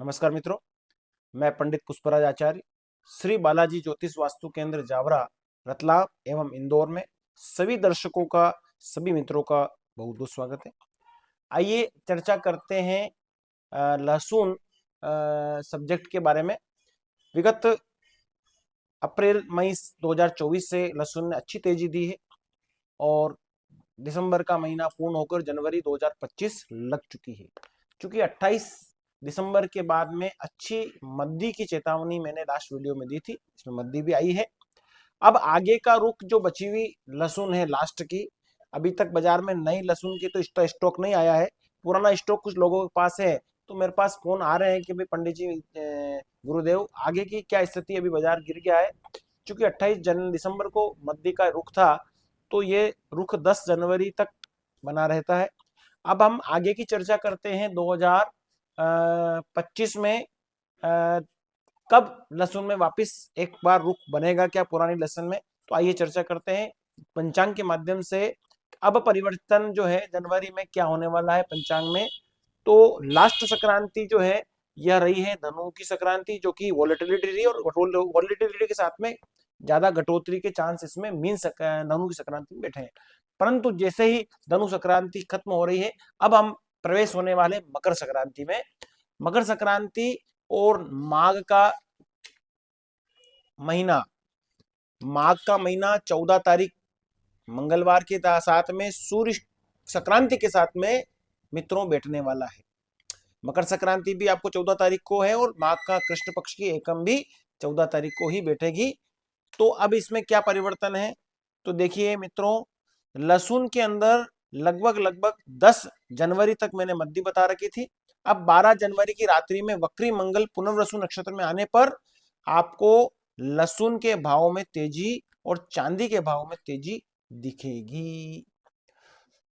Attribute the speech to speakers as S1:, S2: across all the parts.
S1: नमस्कार मित्रों, मैं पंडित पुष्पराज आचार्य श्री बालाजी ज्योतिष वास्तु केंद्र जावरा, रतलाम एवं इंदौर में सभी दर्शकों का, सभी मित्रों का बहुत बहुत स्वागत है। आइए चर्चा करते हैं लहसुन सब्जेक्ट के बारे में। विगत अप्रैल मई 2024 से लहसुन ने अच्छी तेजी दी है और दिसंबर का महीना पूर्ण होकर जनवरी 2025 लग चुकी है। चूंकि 28 दिसंबर के बाद में अच्छी मद्दी की चेतावनी मैंने लास्ट वीडियो में दी थी, इसमें मद्दी भी आई है। अब आगे का रुख जो बची हुई लहसुन है लास्ट की, अभी तक बाजार में नई लहसुन की तो स्टॉक नहीं आया है, पुराना स्टॉक कुछ लोगों के पास है। तो मेरे पास फोन आ रहे हैं कि भाई पंडित जी, गुरुदेव आगे की क्या स्थिति, अभी बाजार गिर गया है। चूंकि 28 दिसंबर को मद्दी का रुख था, तो ये रुख 10 जनवरी तक बना रहता है। अब हम आगे की चर्चा करते हैं 2025 में कब लहसुन में वापस एक बार रुख बनेगा क्या पुरानी लहसुन में। तो आइए चर्चा करते हैं पंचांग के माध्यम से। अब परिवर्तन जो है जनवरी में क्या होने वाला है पंचांग में। तो लास्ट संक्रांति जो है यह रही है धनु की संक्रांति, जो कि वॉलेटिलिटी रही, और वॉलेटिलिटी के साथ में ज्यादा घटोतरी के चांस इसमें धनु की संक्रांति में बैठे हैं। परंतु जैसे ही धनु संक्रांति खत्म हो रही है, अब हम प्रवेश होने वाले मकर संक्रांति में। मकर संक्रांति और माघ का महीना, 14 तारीख मंगलवार के साथ में सूर्य संक्रांति के साथ में मित्रों बैठने वाला है। मकर संक्रांति भी आपको 14 तारीख को है और माघ का कृष्ण पक्ष की एकम भी 14 तारीख को ही बैठेगी। तो अब इसमें क्या परिवर्तन है, तो देखिए मित्रों, लहसुन के अंदर लगभग 10 जनवरी तक मैंने मद्दी बता रखी थी। अब 12 जनवरी की रात्रि में वक्री मंगल पुनर्वसु नक्षत्र में आने पर आपको लहसुन के भाव में तेजी और चांदी के भाव में तेजी दिखेगी।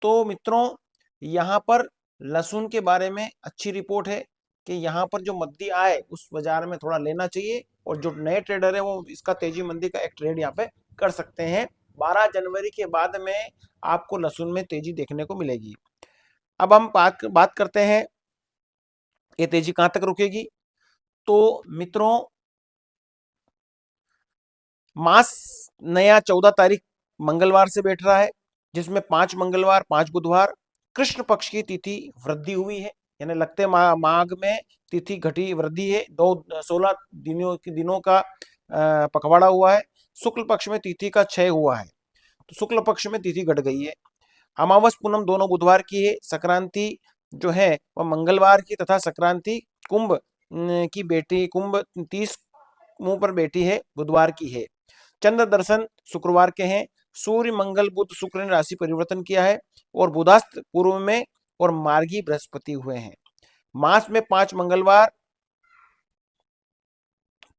S1: तो मित्रों, यहाँ पर लहसुन के बारे में अच्छी रिपोर्ट है कि यहाँ पर जो मद्दी आए उस बाजार में थोड़ा लेना चाहिए, और जो नए ट्रेडर है वो इसका तेजी मंदी का एक ट्रेड यहाँ पे कर सकते हैं। 12 जनवरी के बाद में आपको लहसुन में तेजी देखने को मिलेगी। अब हम बात करते हैं ये तेजी कहां तक रुकेगी। तो मित्रों, मास नया 14 तारीख मंगलवार से बैठ रहा है, जिसमें 5 मंगलवार 5 बुधवार कृष्ण पक्ष की तिथि वृद्धि हुई है, यानी लगते माघ में तिथि घटी वृद्धि है। 16 दिनों का पखवाड़ा हुआ है। शुक्ल पक्ष में तिथि का क्षय हुआ है, तो शुक्ल पक्ष में तिथि घट गई है। अमावस पूनम दोनों बुधवार की है। संक्रांति जो है वह मंगलवार की, तथा संक्रांति कुंभ की बेटी, कुंभ 30 मुंह पर बेटी है, बुधवार की है। चंद्र दर्शन शुक्रवार के हैं। सूर्य मंगल बुध शुक्र ने राशि परिवर्तन किया है, और बुधास्त पूर्व में और मार्गी बृहस्पति हुए हैं। मास में 5 मंगलवार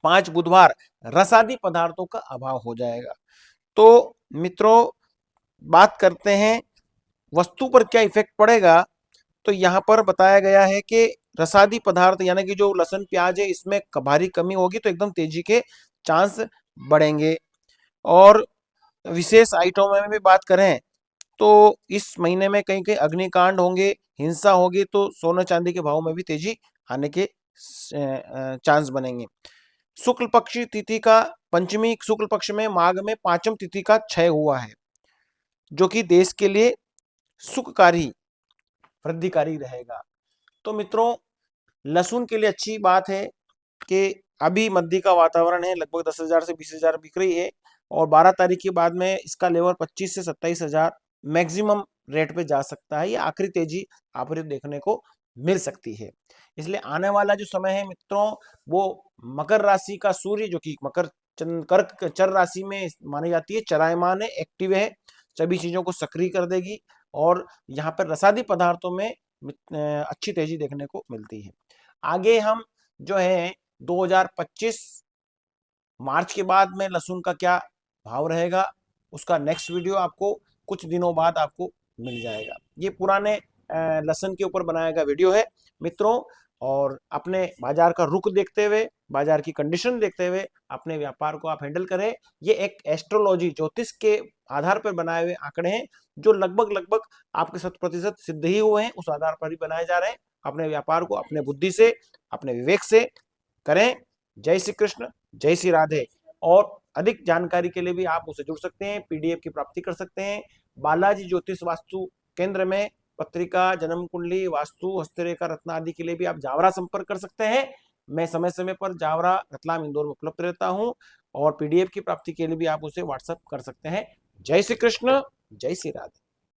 S1: 5 बुधवार रसादी पदार्थों का अभाव हो जाएगा। तो मित्रों, बात करते हैं वस्तु पर क्या इफेक्ट पड़ेगा। तो यहाँ पर बताया गया है कि रसादी पदार्थ यानी कि जो लहसुन प्याज है इसमें भारी कमी होगी, तो एकदम तेजी के चांस बढ़ेंगे। और विशेष आइटम में भी बात करें तो इस महीने में कहीं कहीं अग्निकांड होंगे, हिंसा होगी, तो सोना चांदी के भाव में भी तेजी आने के चांस बनेंगे। शुक्ल पक्षी तिथि का पंचमी शुक्ल पक्ष में माघ में 5वीं तिथि का क्षय हुआ है, जो कि देश के लिए सुखकारी वृद्धिकारी रहेगा। तो मित्रों, लहसुन के लिए अच्छी बात है कि अभी मद्दी का वातावरण है, लगभग 10,000 से 20,000 बिक रही है, और 12 तारीख के बाद में इसका लेवल 25 से 27,000 मैक्सिमम रेट पे जा सकता है। ये आखिरी तेजी आपको देखने को मिल सकती है। इसलिए आने वाला जो समय है मित्रों, वो मकर राशि का सूर्य, जो कि कर्क चर राशि में मानी जाती है, चरायमान है, एक्टिव है, सभी चीजों को सक्रिय कर देगी, और यहाँ पर रसादी पदार्थों में अच्छी तेजी देखने को मिलती है। आगे हम जो है 2025 मार्च के बाद में लहसुन का क्या भाव रहेगा, उसका नेक्स्ट वीडियो आपको कुछ दिनों बाद आपको मिल जाएगा। ये पुराने लहसुन के ऊपर बनाया गया वीडियो है मित्रों, और अपने बाजार का रुख देखते हुए, बाजार की कंडीशन देखते हुए अपने व्यापार को आप हैंडल करें। ये एक एस्ट्रोलॉजी ज्योतिष के आधार पर बनाए हुए आंकड़े हैं, जो लगभग आपके 100% सिद्ध ही हुए हैं, उस आधार पर ही बनाए जा रहे हैं। अपने व्यापार को अपने बुद्धि से, अपने विवेक से करें। जय श्री कृष्ण, जय श्री राधे। और अधिक जानकारी के लिए भी आप मुझसे जुड़ सकते हैं, पीडीएफ की प्राप्ति कर सकते हैं। बालाजी ज्योतिष वास्तु केंद्र में पत्रिका, जन्म कुंडली, वास्तु, हस्तरेखा, रत्न आदि के लिए भी आप जावरा संपर्क कर सकते हैं। मैं समय समय पर जावरा, रतलाम, इंदौर में उपलब्ध रहता हूं। और पीडीएफ की प्राप्ति के लिए भी आप उसे व्हाट्सएप कर सकते हैं। जय श्री कृष्ण, जय श्री राधे।